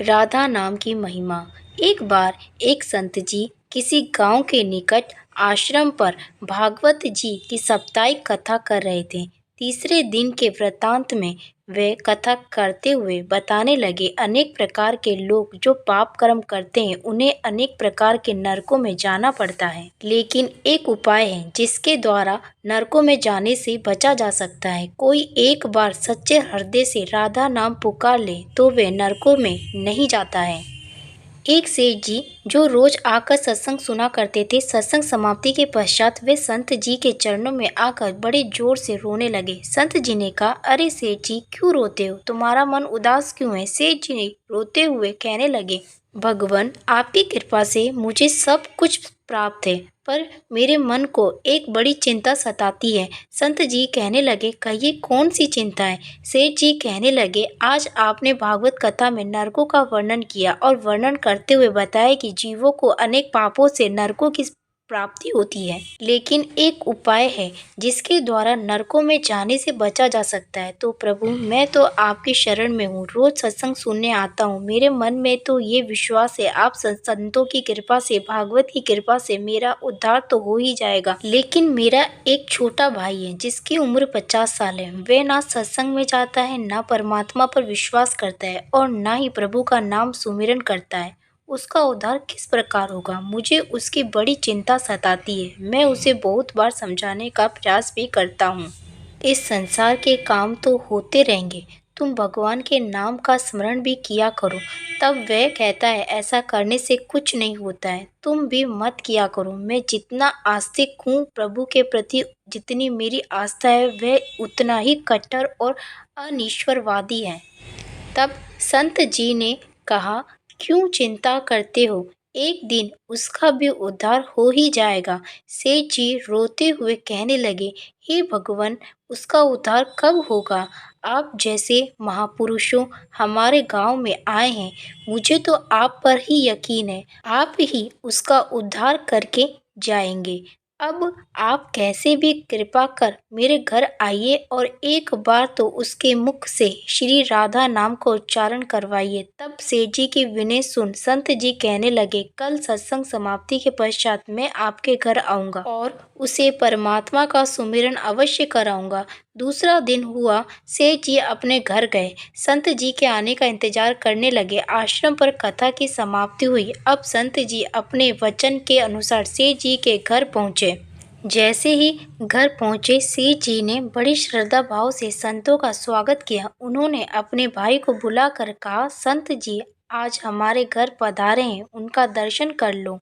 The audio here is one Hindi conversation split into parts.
राधा नाम की महिमा। एक बार एक संत जी किसी गांव के निकट आश्रम पर भागवत जी की साप्ताहिक कथा कर रहे थे। तीसरे दिन के वृत्तांत में वे कथा करते हुए बताने लगे, अनेक प्रकार के लोग जो पाप कर्म करते हैं उन्हें अनेक प्रकार के नरकों में जाना पड़ता है, लेकिन एक उपाय है जिसके द्वारा नरकों में जाने से बचा जा सकता है। कोई एक बार सच्चे हृदय से राधा नाम पुकार ले तो वे नरकों में नहीं जाता है। एक सेठ जी जो रोज आकर सत्संग सुना करते थे, सत्संग समाप्ति के पश्चात वे संत जी के चरणों में आकर बड़े जोर से रोने लगे। संत जी ने कहा, अरे सेठ जी, क्यों रोते हो? तुम्हारा मन उदास क्यों है? सेठ जी ने रोते हुए कहने लगे, भगवान, आपकी कृपा से मुझे सब कुछ प्राप्त है, पर मेरे मन को एक बड़ी चिंता सताती है। संत जी कहने लगे, कहिए कौन सी चिंता है? सेठ जी कहने लगे, आज आपने भागवत कथा में नरकों का वर्णन किया और वर्णन करते हुए बताया कि जीवों को अनेक पापों से नरकों की प्राप्ति होती है, लेकिन एक उपाय है जिसके द्वारा नरकों में जाने से बचा जा सकता है। तो प्रभु, मैं तो आपकी शरण में हूँ, रोज सत्संग सुनने आता हूँ। मेरे मन में तो ये विश्वास है, आप संतों की कृपा से, भागवत की कृपा से मेरा उद्धार तो हो ही जाएगा। लेकिन मेरा एक छोटा भाई है जिसकी उम्र 50 साल है। वह ना सत्संग में जाता है, ना परमात्मा पर विश्वास करता है और ना ही प्रभु का नाम सुमिरन करता है। उसका उद्धार किस प्रकार होगा? मुझे उसकी बड़ी चिंता सताती है। मैं उसे बहुत बार समझाने का प्रयास भी करता हूँ। इस संसार के काम तो होते रहेंगे, तुम भगवान के नाम का स्मरण भी किया करो। तब वह कहता है, ऐसा करने से कुछ नहीं होता है, तुम भी मत किया करो। मैं जितना आस्तिक हूँ प्रभु के प्रति, जितनी मेरी आस्था है, वह उतना ही कट्टर और अनिश्वरवादी है। तब संत जी ने कहा, क्यों चिंता करते हो? एक दिन उसका भी उद्धार हो ही जाएगा। सेठ जी रोते हुए कहने लगे, हे भगवान, उसका उद्धार कब होगा? आप जैसे महापुरुषों हमारे गांव में आए हैं, मुझे तो आप पर ही यकीन है, आप ही उसका उद्धार करके जाएंगे। अब आप कैसे भी कृपा कर मेरे घर आइए और एक बार तो उसके मुख से श्री राधा नाम का उच्चारण करवाइए। तब सेठ जी की विनय सुन संत जी कहने लगे, कल सत्संग समाप्ति के पश्चात मैं आपके घर आऊंगा और उसे परमात्मा का सुमिरन अवश्य कराऊंगा। दूसरा दिन हुआ, सेठ जी अपने घर गए, संत जी के आने का इंतजार करने लगे। आश्रम पर कथा की समाप्ति हुई। अब संत जी अपने वचन के अनुसार सेठ जी के घर पहुँचे। जैसे ही घर पहुँचे, सेठ जी ने बड़ी श्रद्धा भाव से संतों का स्वागत किया। उन्होंने अपने भाई को बुलाकर कहा, संत जी आज हमारे घर पधारे हैं, उनका दर्शन कर लो।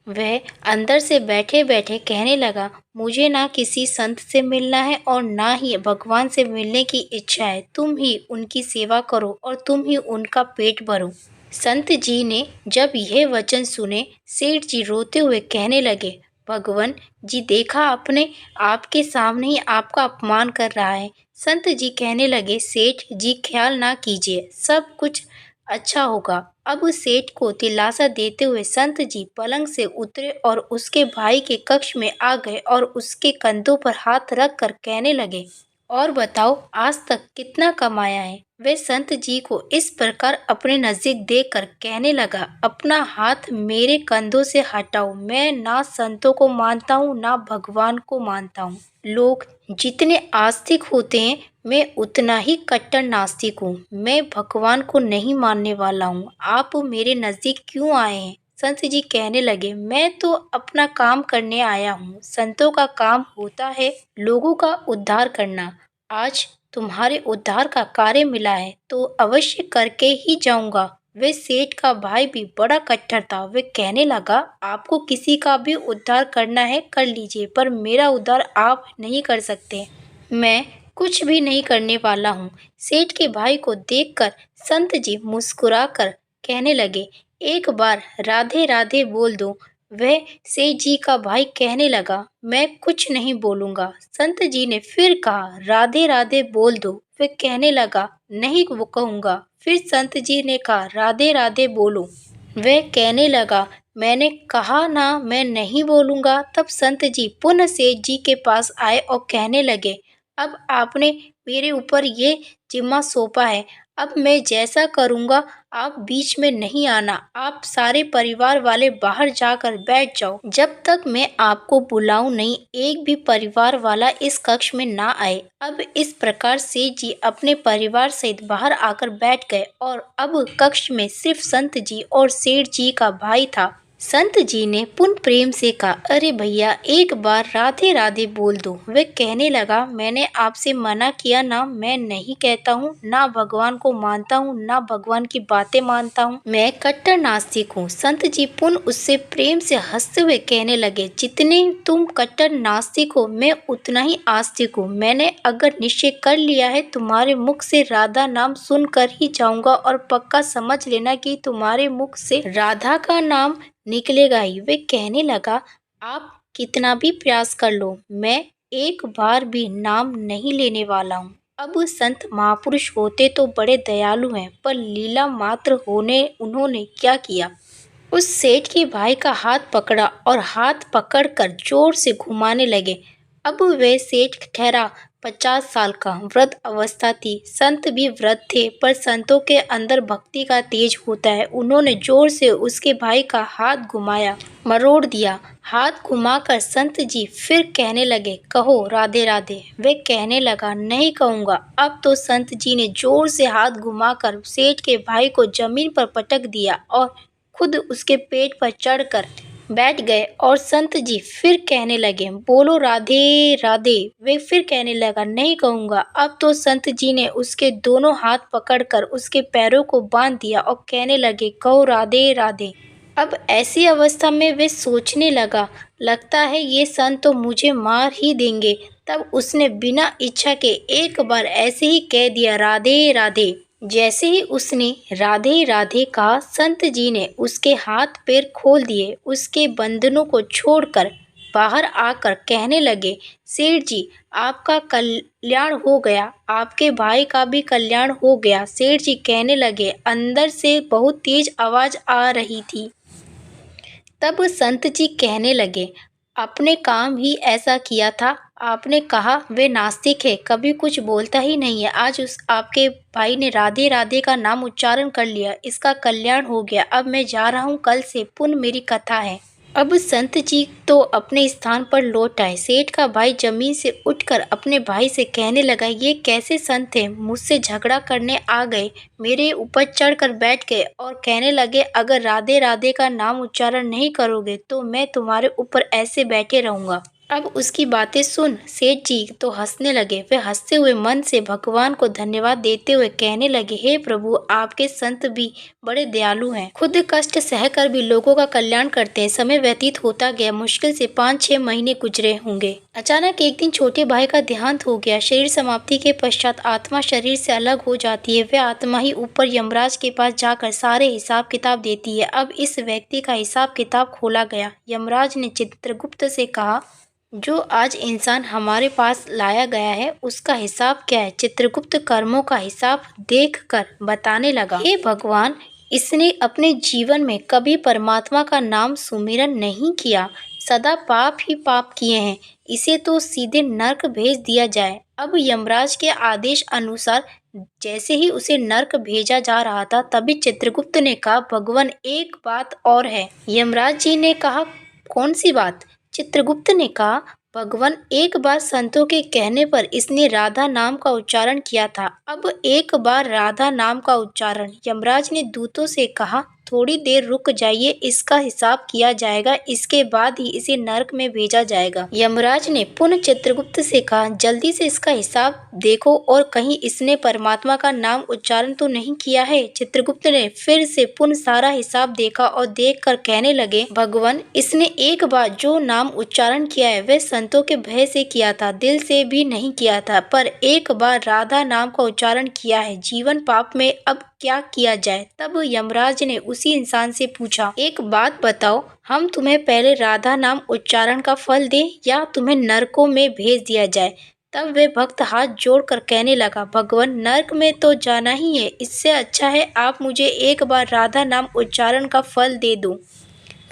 वह अंदर से बैठे बैठे कहने लगा, मुझे ना किसी संत से मिलना है और ना ही भगवान से मिलने की इच्छा है। तुम ही उनकी सेवा करो और तुम ही उनका पेट भरो। संत जी ने जब यह वचन सुने, सेठ जी रोते हुए कहने लगे, भगवान जी, देखा आपने, आपके सामने ही आपका अपमान कर रहा है। संत जी कहने लगे, सेठ जी ख्याल ना कीजिए, सब कुछ अच्छा होगा। अब सेठ को दिलासा देते हुए संत जी पलंग से उतरे और उसके भाई के कक्ष में आ गए और उसके कंधों पर हाथ रख कर कहने लगे, और बताओ आज तक कितना कमाया है? वे संत जी को इस प्रकार अपने नजदीक देखकर कहने लगा, अपना हाथ मेरे कंधों से हटाओ। मैं ना संतों को मानता हूँ, ना भगवान को मानता हूँ। लोग जितने आस्तिक होते हैं, मैं उतना ही कट्टर नास्तिक हूँ। मैं भगवान को नहीं मानने वाला हूँ। आप मेरे नजदीक क्यों आए हैं? संत जी कहने लगे, मैं तो अपना काम करने आया हूँ। संतों का काम होता है लोगों का उद्धार करना। आज तुम्हारे उद्धार का कार्य मिला है तो अवश्य करके ही जाऊंगा। वे सेठ का भाई भी बड़ा कट्टर था। वे कहने लगा, आपको किसी का भी उद्धार करना है कर लीजिए, पर मेरा उद्धार आप नहीं कर सकते। मैं कुछ भी नहीं करने वाला हूँ। सेठ के भाई को देखकर संत जी मुस्कुराकर कहने लगे, एक बार राधे राधे बोल दो। वह सेठ जी का भाई कहने लगा, मैं कुछ नहीं बोलूंगा। संत जी ने फिर कहा, राधे राधे बोल दो। वह कहने लगा, नहीं वो कहूँगा। फिर संत जी ने कहा, राधे राधे बोलो। वह कहने लगा, मैंने कहा ना मैं नहीं बोलूँगा। तब संत जी पुनः सेठ जी के पास आए और कहने लगे, अब आपने मेरे ऊपर ये जिम्मा सौंपा है, अब मैं जैसा करूँगा आप बीच में नहीं आना। आप सारे परिवार वाले बाहर जाकर बैठ जाओ। जब तक मैं आपको बुलाऊं नहीं, एक भी परिवार वाला इस कक्ष में ना आए। अब इस प्रकार सेठ जी अपने परिवार सहित बाहर आकर बैठ गए और अब कक्ष में सिर्फ संत जी और सेठ जी का भाई था। संत जी ने पुन प्रेम से कहा, अरे भैया एक बार राधे राधे बोल दो। वे कहने लगा, मैंने आपसे मना किया ना, मैं नहीं कहता हूँ, ना भगवान को मानता हूँ, ना भगवान की बातें मानता हूँ, मैं कट्टर नास्तिक हूँ। संत जी पुन उससे प्रेम से हंसते हुए कहने लगे, जितने तुम कट्टर नास्तिक हो मैं उतना ही आस्तिक हूँ। मैंने अगर निश्चय कर लिया है तुम्हारे मुख से राधा नाम सुनकर ही जाऊंगा और पक्का समझ लेना कि तुम्हारे मुख से राधा का नाम निकलेगा ही। वे कहने लगा, आप कितना भी प्रयास कर लो, मैं एक बार भी नाम नहीं लेने वाला हूँ। अब संत महापुरुष होते तो बड़े दयालु हैं, पर लीला मात्र होने उन्होंने क्या किया, उस सेठ के भाई का हाथ पकड़ा और हाथ पकड़कर जोर से घुमाने लगे। अब वे सेठ ठहरा 50 साल का, वृद्ध अवस्था थी। संत भी वृद्ध थे, पर संतों के अंदर भक्ति का तेज होता है। उन्होंने जोर से उसके भाई का हाथ घुमाया, मरोड़ दिया। हाथ घुमाकर संत जी फिर कहने लगे, कहो राधे राधे। वे कहने लगा, नहीं कहूँगा। अब तो संत जी ने जोर से हाथ घुमाकर सेठ के भाई को जमीन पर पटक दिया और खुद उसके पेट पर चढ़कर बैठ गए और संत जी फिर कहने लगे, बोलो राधे राधे। वे फिर कहने लगा, नहीं कहूँगा। अब तो संत जी ने उसके दोनों हाथ पकड़कर उसके पैरों को बांध दिया और कहने लगे, कहो राधे राधे। अब ऐसी अवस्था में वे सोचने लगा, लगता है ये संत तो मुझे मार ही देंगे। तब उसने बिना इच्छा के एक बार ऐसे ही कह दिया, राधे राधे। जैसे ही उसने राधे राधे कहा, संत जी ने उसके हाथ पैर खोल दिए, उसके बंधनों को छोड़कर बाहर आकर कहने लगे, सेठ जी आपका कल्याण हो गया, आपके भाई का भी कल्याण हो गया। सेठ जी कहने लगे, अंदर से बहुत तेज आवाज आ रही थी। तब संत जी कहने लगे, आपने काम ही ऐसा किया था। आपने कहा वे नास्तिक है, कभी कुछ बोलता ही नहीं है। आज उस आपके भाई ने राधे राधे का नाम उच्चारण कर लिया, इसका कल्याण हो गया। अब मैं जा रहा हूँ, कल से पुनः मेरी कथा है। अब संत जी तो अपने स्थान पर लौट आए। सेठ का भाई जमीन से उठकर अपने भाई से कहने लगा, ये कैसे संत हैं, मुझसे झगड़ा करने आ गए, मेरे ऊपर चढ़कर बैठ गए और कहने लगे, अगर राधे राधे का नाम उच्चारण नहीं करोगे तो मैं तुम्हारे ऊपर ऐसे बैठे रहूंगा। अब उसकी बातें सुन सेठ जी तो हंसने लगे। वे हंसते हुए मन से भगवान को धन्यवाद देते हुए कहने लगे, हे प्रभु आपके संत भी बड़े दयालु हैं, खुद कष्ट सहकर भी लोगों का कल्याण करते हैं। समय व्यतीत होता गया, मुश्किल से 5-6 महीने गुजरे होंगे। अचानक एक दिन छोटे भाई का देहांत हो गया। शरीर समाप्ति के पश्चात आत्मा शरीर से अलग हो जाती है। वह आत्मा ही ऊपर यमराज के पास जाकर सारे हिसाब किताब देती है। अब इस व्यक्ति का हिसाब किताब खोला गया। यमराज ने चित्रगुप्त से कहा, जो आज इंसान हमारे पास लाया गया है उसका हिसाब क्या है। चित्रगुप्त कर्मों का हिसाब देखकर बताने लगा, हे भगवान, इसने अपने जीवन में कभी परमात्मा का नाम सुमिरन नहीं किया, सदा पाप ही पाप किए हैं, इसे तो सीधे नरक भेज दिया जाए। अब यमराज के आदेश अनुसार जैसे ही उसे नरक भेजा जा रहा था, तभी चित्रगुप्त ने कहा, भगवान एक बात और है। यमराज जी ने कहा, कौन सी बात। चित्रगुप्त ने कहा, भगवान एक बार संतों के कहने पर इसने राधा नाम का उच्चारण किया था। अब एक बार राधा नाम का उच्चारण। यमराज ने दूतों से कहा, थोड़ी देर रुक जाइए, इसका हिसाब किया जाएगा, इसके बाद ही इसे नरक में भेजा जाएगा। यमराज ने पुनः चित्रगुप्त से कहा, जल्दी से इसका हिसाब देखो और कहीं इसने परमात्मा का नाम उच्चारण तो नहीं किया है। चित्रगुप्त ने फिर से पुनः सारा हिसाब देखा और देखकर कहने लगे, भगवान, इसने एक बार जो नाम उच्चारण किया है वह संतों के भय से किया था, दिल से भी नहीं किया था, पर एक बार राधा नाम का उच्चारण किया है। जीवन पाप में अब क्या किया जाए। तब यमराज ने उसी इंसान से पूछा, एक बात बताओ, हम तुम्हें पहले राधा नाम उच्चारण का फल दें या तुम्हें नरकों में भेज दिया जाए। तब वे भक्त हाथ जोड़कर कहने लगा, भगवान, नरक में तो जाना ही है, इससे अच्छा है आप मुझे एक बार राधा नाम उच्चारण का फल दे दो,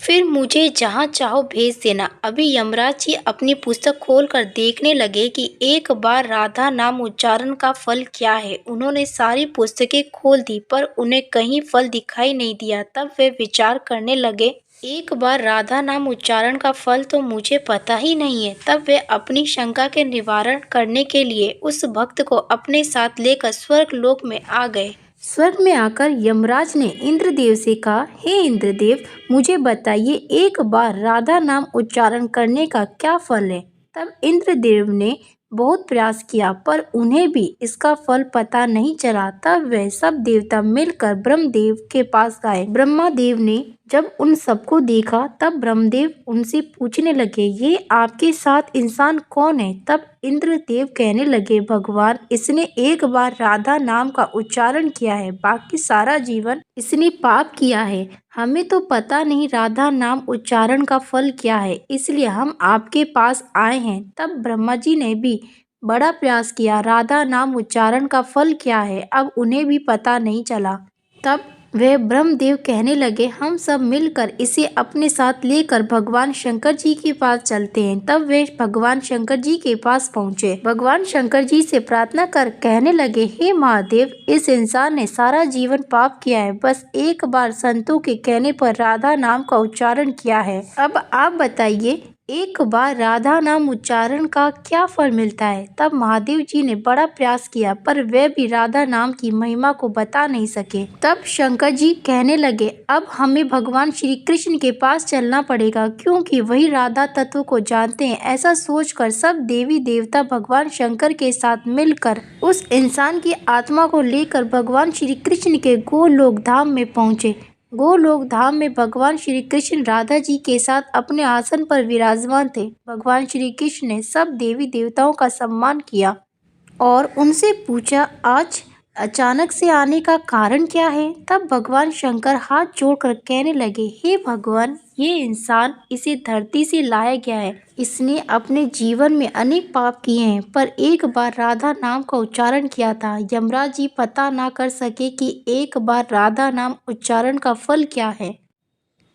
फिर मुझे जहाँ चाहो भेज देना। अभी यमराज जी अपनी पुस्तक खोलकर देखने लगे कि एक बार राधा नाम उच्चारण का फल क्या है। उन्होंने सारी पुस्तकें खोल दी पर उन्हें कहीं फल दिखाई नहीं दिया। तब वे विचार करने लगे, एक बार राधा नाम उच्चारण का फल तो मुझे पता ही नहीं है। तब वे अपनी शंका के निवारण करने के लिए उस भक्त को अपने साथ लेकर स्वर्ग लोक में आ गए। स्वर्ग में आकर यमराज ने इंद्रदेव से कहा, हे इंद्रदेव, मुझे बताइए एक बार राधा नाम उच्चारण करने का क्या फल है। तब इंद्रदेव ने बहुत प्रयास किया पर उन्हें भी इसका फल पता नहीं चला। तब वे सब देवता मिलकर ब्रह्मदेव के पास आए। ब्रह्मादेव ने जब उन सबको देखा तब ब्रह्मदेव उनसे पूछने लगे, ये आपके साथ इंसान कौन है। तब इंद्रदेव कहने लगे, भगवान, इसने एक बार राधा नाम का उच्चारण किया है, बाकी सारा जीवन इसने पाप किया है। हमें तो पता नहीं राधा नाम उच्चारण का फल क्या है, इसलिए हम आपके पास आए हैं। तब ब्रह्मा जी ने भी बड़ा प्रयास किया, राधा नाम उच्चारण का फल क्या है, अब उन्हें भी पता नहीं चला। तब वे ब्रह्मदेव कहने लगे, हम सब मिलकर इसे अपने साथ लेकर भगवान शंकर जी के पास चलते हैं। तब वे भगवान शंकर जी के पास पहुँचे। भगवान शंकर जी से प्रार्थना कर कहने लगे, हे महादेव, इस इंसान ने सारा जीवन पाप किया है, बस एक बार संतों के कहने पर राधा नाम का उच्चारण किया है। अब आप बताइए, एक बार राधा नाम उच्चारण का क्या फल मिलता है। तब महादेव जी ने बड़ा प्रयास किया पर वे भी राधा नाम की महिमा को बता नहीं सके। तब शंकर जी कहने लगे, अब हमें भगवान श्री कृष्ण के पास चलना पड़ेगा, क्योंकि वही राधा तत्व को जानते हैं। ऐसा सोचकर सब देवी देवता भगवान शंकर के साथ मिलकर उस इंसान की आत्मा को लेकर भगवान श्री कृष्ण के गोलोक धाम में पहुँचे। गोलोक धाम में भगवान श्री कृष्ण राधा जी के साथ अपने आसन पर विराजमान थे। भगवान श्री कृष्ण ने सब देवी देवताओं का सम्मान किया और उनसे पूछा, आज अचानक से आने का कारण क्या है। तब भगवान शंकर हाथ जोड़कर कहने लगे, हे भगवान, ये इंसान इसे धरती से लाया गया है। इसने अपने जीवन में अनेक पाप किए हैं पर एक बार राधा नाम का उच्चारण किया था। यमराज जी पता ना कर सके कि एक बार राधा नाम उच्चारण का फल क्या है।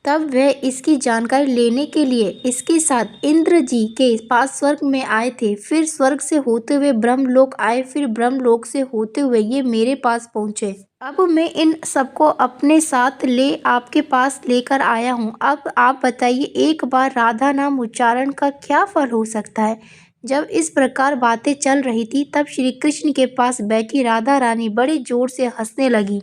तब वह इसकी जानकारी लेने के लिए इसके साथ इंद्र जी के पास स्वर्ग में आए थे। फिर स्वर्ग से होते हुए ब्रह्मलोक आए, फिर ब्रह्मलोक से होते हुए ये मेरे पास पहुँचे। अब मैं इन सबको अपने साथ ले आपके पास लेकर आया हूँ। अब आप बताइए, एक बार राधा नाम उच्चारण का क्या फल हो सकता है। जब इस प्रकार बातें चल रही थी तब श्री कृष्ण के पास बैठी राधा रानी बड़े जोर से हंसने लगी।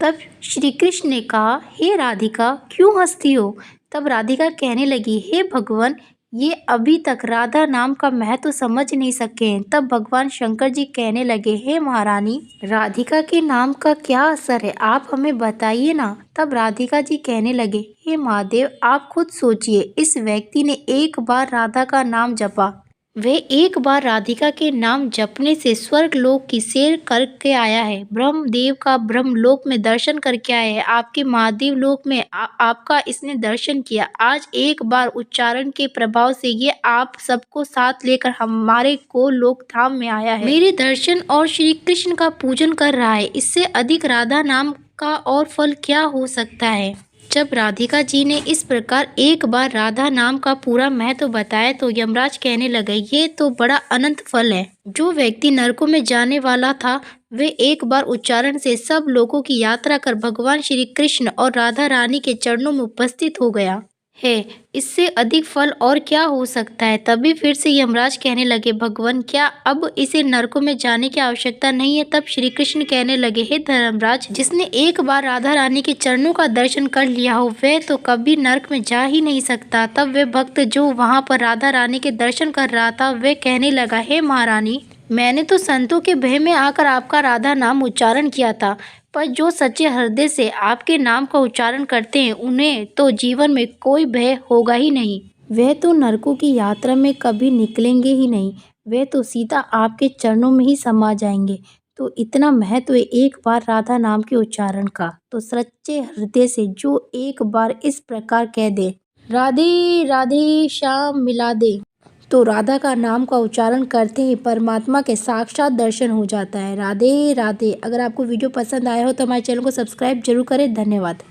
तब श्री कृष्ण ने कहा, हे राधिका, क्यों हंसती हो। तब राधिका कहने लगी, हे भगवान, ये अभी तक राधा नाम का महत्व समझ नहीं सके हैं। तब भगवान शंकर जी कहने लगे, हे महारानी, राधिका के नाम का क्या असर है, आप हमें बताइए ना। तब राधिका जी कहने लगे, हे महादेव, आप खुद सोचिए, इस व्यक्ति ने एक बार राधा का नाम जपा। वे एक बार राधिका के नाम जपने से स्वर्ग लोक की सैर करके आया है, ब्रह्मदेव का ब्रह्मलोक में दर्शन करके आया है, आपके महादेव लोक में आपका इसने दर्शन किया। आज एक बार उच्चारण के प्रभाव से ये आप सबको साथ लेकर हमारे को लोक धाम में आया है, मेरे दर्शन और श्री कृष्ण का पूजन कर रहा है। इससे अधिक राधा नाम का और फल क्या हो सकता है। जब राधिका जी ने इस प्रकार एक बार राधा नाम का पूरा महत्व बताया तो यमराज कहने लगे, ये तो बड़ा अनंत फल है। जो व्यक्ति नरकों में जाने वाला था वे एक बार उच्चारण से सब लोगों की यात्रा कर भगवान श्री कृष्ण और राधा रानी के चरणों में उपस्थित हो गया है। इससे अधिक फल और क्या हो सकता है। तभी फिर से यमराज कहने लगे, भगवान, क्या अब इसे नरकों में जाने की आवश्यकता नहीं है। तब श्री कृष्ण कहने लगे, हे धर्मराज, जिसने एक बार राधा रानी के चरणों का दर्शन कर लिया हो वह तो कभी नरक में जा ही नहीं सकता। तब वह भक्त जो वहां पर राधा रानी के दर्शन कर रहा था वह कहने लगा, हे महारानी, मैंने तो संतों के भय में आकर आपका राधा नाम उच्चारण किया था, पर जो सच्चे हृदय से आपके नाम का उच्चारण करते हैं उन्हें तो जीवन में कोई भय होगा ही नहीं। वह तो नरकों की यात्रा में कभी निकलेंगे ही नहीं, वह तो सीधा आपके चरणों में ही समा जाएंगे। तो इतना महत्व है एक बार राधा नाम के उच्चारण का। तो सच्चे हृदय से जो एक बार इस प्रकार कह दे, राधे राधे श्याम मिला दे, तो राधा का नाम का उच्चारण करते ही परमात्मा के साक्षात दर्शन हो जाता है। राधे राधे। अगर आपको वीडियो पसंद आया हो तो हमारे चैनल को सब्सक्राइब जरूर करें। धन्यवाद।